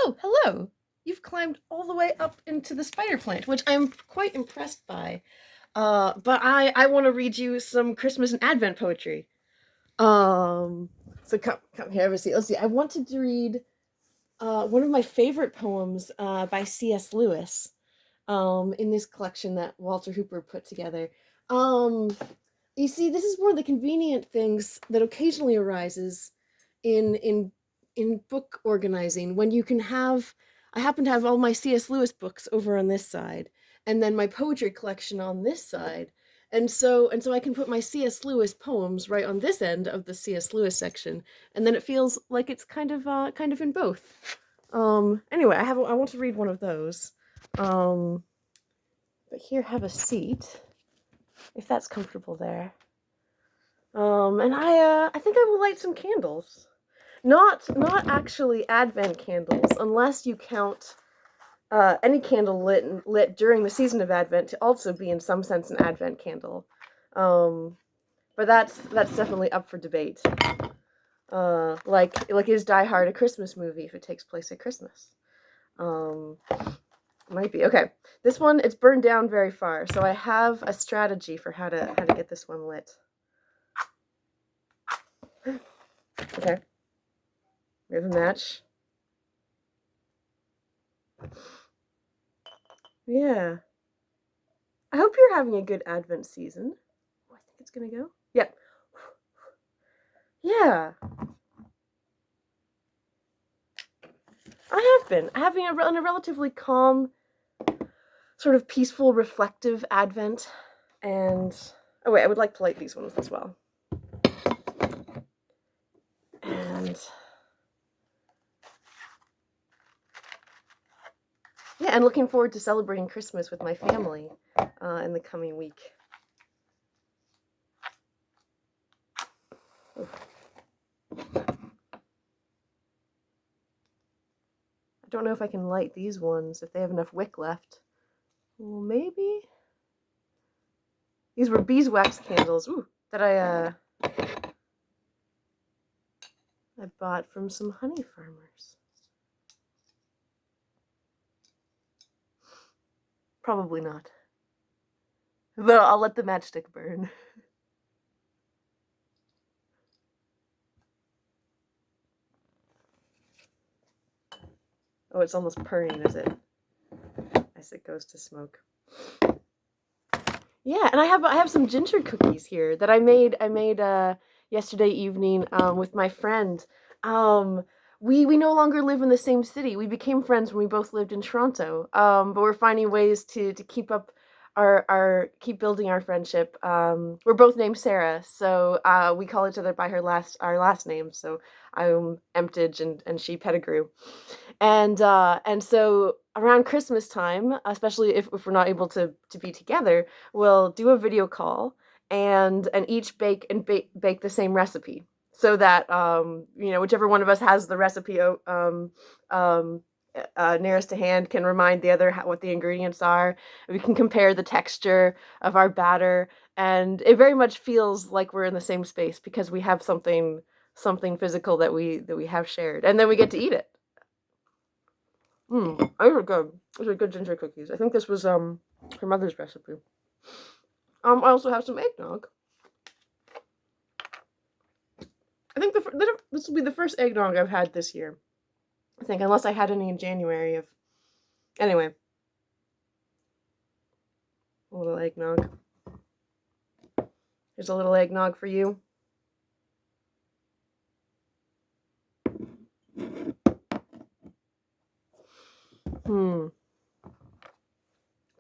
Oh, hello! You've climbed all the way up into the spider plant, which I'm quite impressed by. But I want to read you some Christmas and Advent poetry. Um, so come here, have a seat. Let's see. I wanted to read one of my favorite poems by C.S. Lewis in this collection that Walter Hooper put together. Um, you see, this is one of the convenient things that occasionally arises in in book organizing when you can have I happen to have all my C.S. Lewis books over on this side and then my poetry collection on this side. And so I can put my C.S. Lewis poems right on this end of the C.S. Lewis section, and then it feels like it's kind of in both. Anyway, I want to read one of those. Um but here, have a seat if that's comfortable there. And I think I will light some candles. Not actually Advent candles, unless you count any candle lit during the season of Advent to also be in some sense an Advent candle. Um, but that's definitely up for debate. Like is Die Hard a Christmas movie if it takes place at Christmas? Um, might be. Okay. This one, it's burned down very far, so I have a strategy for how to get this one lit. Okay. We have a match. Yeah. I hope you're having a good Advent season. Oh, I think it's gonna go. Yep. Yeah. I have been having a relatively calm, sort of peaceful, reflective Advent, and oh wait, I would like to light these ones as well. And yeah, and looking forward to celebrating Christmas with my family in the coming week. I don't know if I can light these ones, if they have enough wick left. Well, maybe? These were beeswax candles, that I bought from some honey farmers. Probably not. But I'll let the matchstick burn. Oh, it's almost purring as it goes to smoke. Yeah, and I have some ginger cookies here that I made yesterday evening with my friend. We no longer live in the same city. We became friends when we both lived in Toronto. But we're finding ways to keep up our keep building our friendship. We're both named Sarah, so we call each other by our last name. So I'm Emptage and she Pettigrew. And so around Christmas time, especially if we're not able to be together, we'll do a video call and each bake the same recipe, so that whichever one of us has the recipe um, nearest to hand can remind the other what the ingredients are. We can compare the texture of our batter, and it very much feels like we're in the same space because we have something physical that we have shared, and then we get to eat it. Those are good. Those are good ginger cookies. I think this was her mother's recipe. I also have some eggnog. I think this will be the first eggnog I've had this year. I think, unless I had any in January of. Anyway, a little eggnog. Here's a little eggnog for you.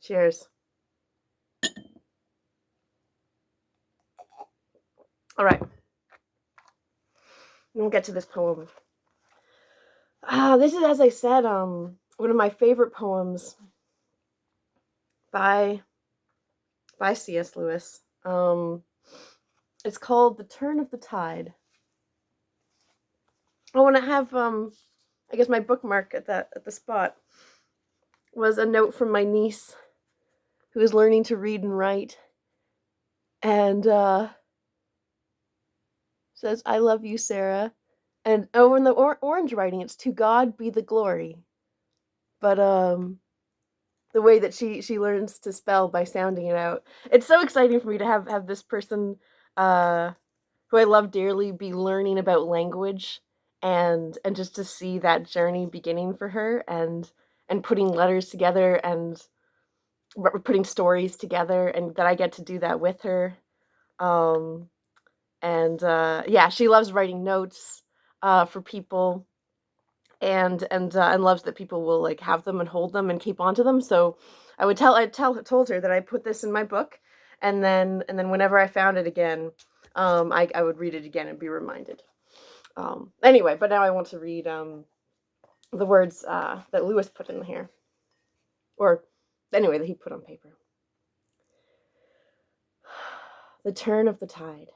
Cheers. All right. We'll get to this poem. This is, as I said, one of my favorite poems by C.S. Lewis. It's called "The Turn of the Tide." Oh, and I have I guess my bookmark at the spot was a note from my niece, who is learning to read and write, and says, "I love you, Sarah." And in the orange writing, it's "To God be the glory." But the way that she learns to spell by sounding it out. It's so exciting for me to have this person uh who I love dearly be learning about language, and just to see that journey beginning for her, and putting letters together, and putting stories together, and that I get to do that with her. Um and yeah, she loves writing notes for people, and loves that people will like have them and hold them and keep onto them. So I told her that I put this in my book, and then whenever I found it again, I would read it again and be reminded. Anyway, but now I want to read the words that Lewis put in here, or anyway that he put on paper. The turn of the tide.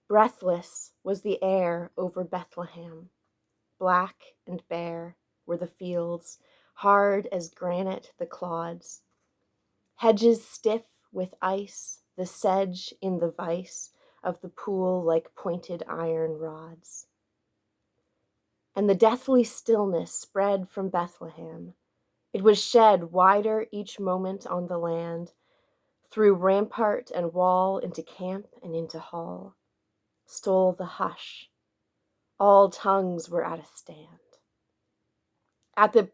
Breathless was the air over Bethlehem. Black and bare were the fields, hard as granite the clods. Hedges stiff with ice, the sedge in the vice of the pool like pointed iron rods. And the deathly stillness spread from Bethlehem. It was shed wider each moment on the land, through rampart and wall, into camp and into hall. Stole the hush. All tongues were at a stand. At the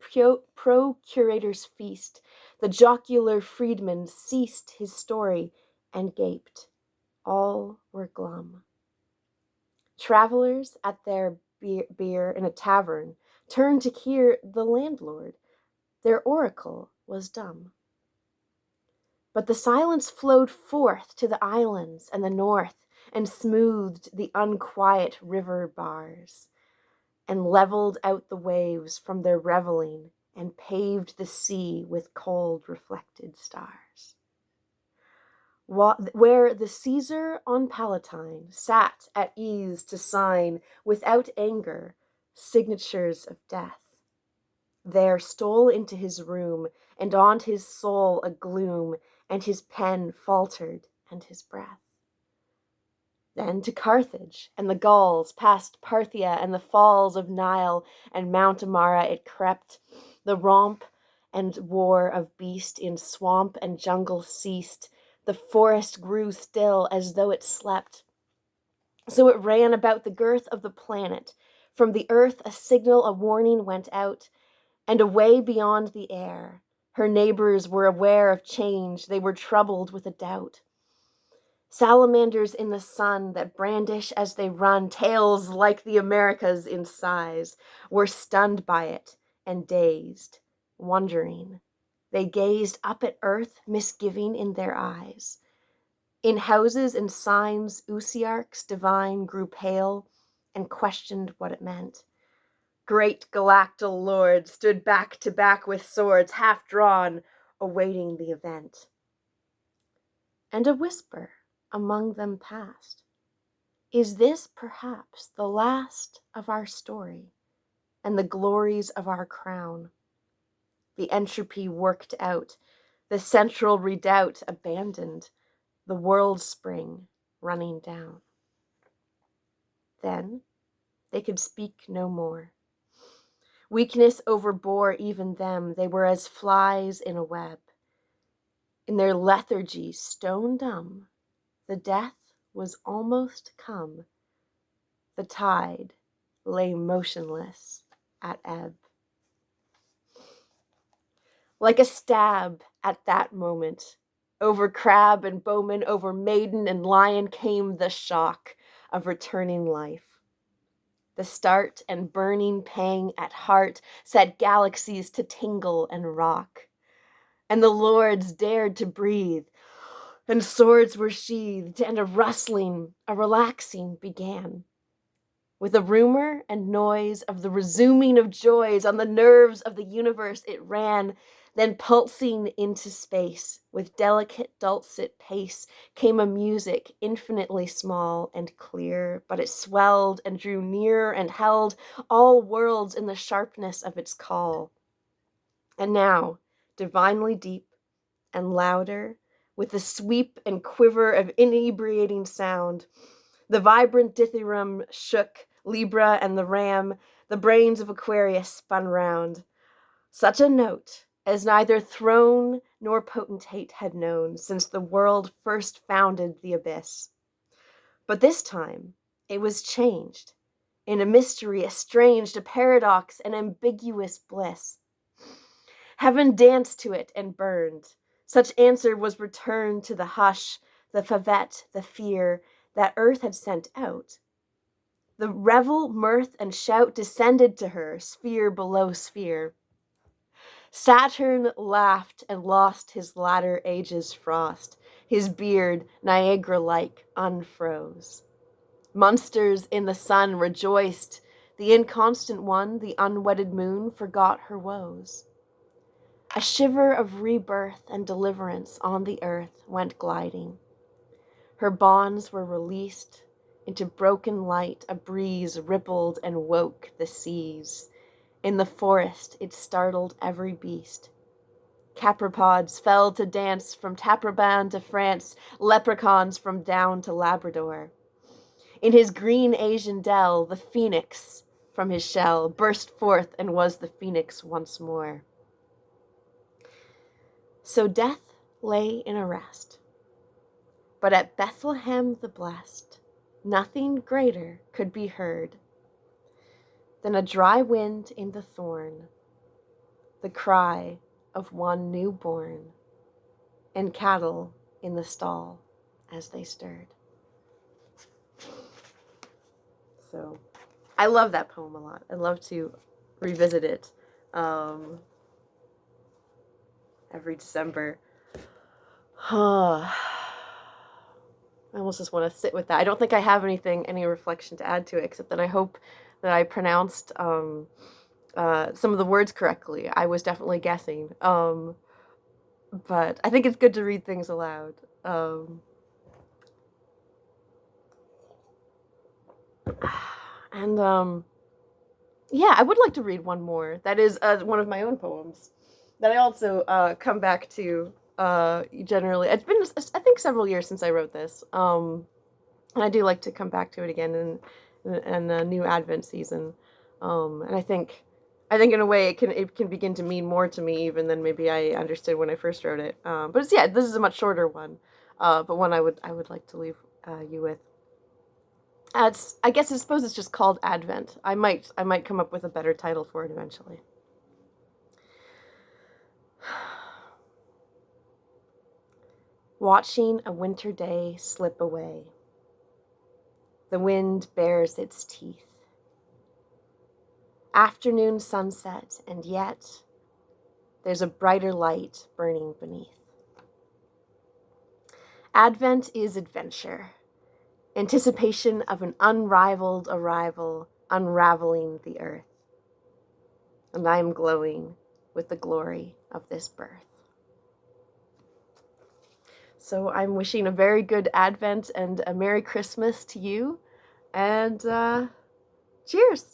procurator's feast, the jocular freedman ceased his story and gaped. All were glum. Travelers at their beer in a tavern turned to hear the landlord. Their oracle was dumb. But the silence flowed forth to the islands and the north, and smoothed the unquiet river bars, and leveled out the waves from their reveling, and paved the sea with cold reflected stars. Where the Caesar on Palatine sat at ease to sign, without anger, signatures of death, there stole into his room, and on his soul a gloom, and his pen faltered, and his breath. Then to Carthage and the Gauls, past Parthia and the falls of Nile and Mount Amara it crept. The romp and war of beast in swamp and jungle ceased. The forest grew still as though it slept. So it ran about the girth of the planet. From the earth a signal, a warning went out, and away beyond the air. Her neighbors were aware of change. They were troubled with a doubt. Salamanders in the sun that brandish as they run tails like the Americas in size were stunned by it and dazed, wondering. They gazed up at earth, misgiving in their eyes. In houses and signs, Usiarchs divine grew pale and questioned what it meant. Great galactal lords stood back to back with swords half drawn, awaiting the event. And a whisper among them passed. Is this perhaps the last of our story and the glories of our crown? The entropy worked out, the central redoubt abandoned, the world spring running down. Then they could speak no more. Weakness overbore even them. They were as flies in a web. In their lethargy, stone dumb, the death was almost come. The tide lay motionless at ebb. Like a stab at that moment, over crab and bowman, over maiden and lion came the shock of returning life. The start and burning pang at heart set galaxies to tingle and rock. And the lords dared to breathe, and swords were sheathed, and a rustling, a relaxing began. With a rumor and noise of the resuming of joys on the nerves of the universe it ran, then pulsing into space, with delicate dulcet pace, came a music infinitely small and clear, but it swelled and drew nearer and held all worlds in the sharpness of its call. And now, divinely deep and louder, with the sweep and quiver of inebriating sound, the vibrant dithyramb shook Libra and the Ram, the brains of Aquarius spun round. Such a note as neither throne nor potentate had known since the world first founded the abyss. But this time it was changed, in a mystery estranged, a paradox, an ambiguous bliss. Heaven danced to it and burned. Such answer was returned to the hush, the favette, the fear that earth had sent out. The revel, mirth, and shout descended to her, sphere below sphere. Saturn laughed and lost his latter age's frost. His beard, Niagara-like, unfroze. Monsters in the sun rejoiced. The inconstant one, the unwedded moon, forgot her woes. A shiver of rebirth and deliverance on the earth went gliding. Her bonds were released. Into broken light a breeze rippled and woke the seas. In the forest it startled every beast. Capropods fell to dance from Taprobane to France, leprechauns from Down to Labrador. In his green Asian dell, the phoenix from his shell burst forth and was the phoenix once more. So death lay in a rest. But at Bethlehem the blest, nothing greater could be heard than a dry wind in the thorn, the cry of one newborn, and cattle in the stall as they stirred. So I love that poem a lot. I love to revisit it every December. I almost just want to sit with that. I don't think I have any reflection to add to it, except that I hope that I pronounced some of the words correctly. I was definitely guessing. But I think it's good to read things aloud. Yeah, I would like to read one more. That is one of my own poems that I also come back to generally. It's been, I think, several years since I wrote this. And I do like to come back to it again in a new Advent season. And I think in a way it can begin to mean more to me even than maybe I understood when I first wrote it. But this is a much shorter one, but one I would like to leave you with. I suppose it's just called Advent. I might come up with a better title for it eventually. Watching a winter day slip away. The wind bares its teeth. Afternoon sunset, and yet there's a brighter light burning beneath. Advent is adventure. Anticipation of an unrivaled arrival, unraveling the earth. And I am glowing with the glory of this birth. So I'm wishing a very good Advent and a Merry Christmas to you. And cheers!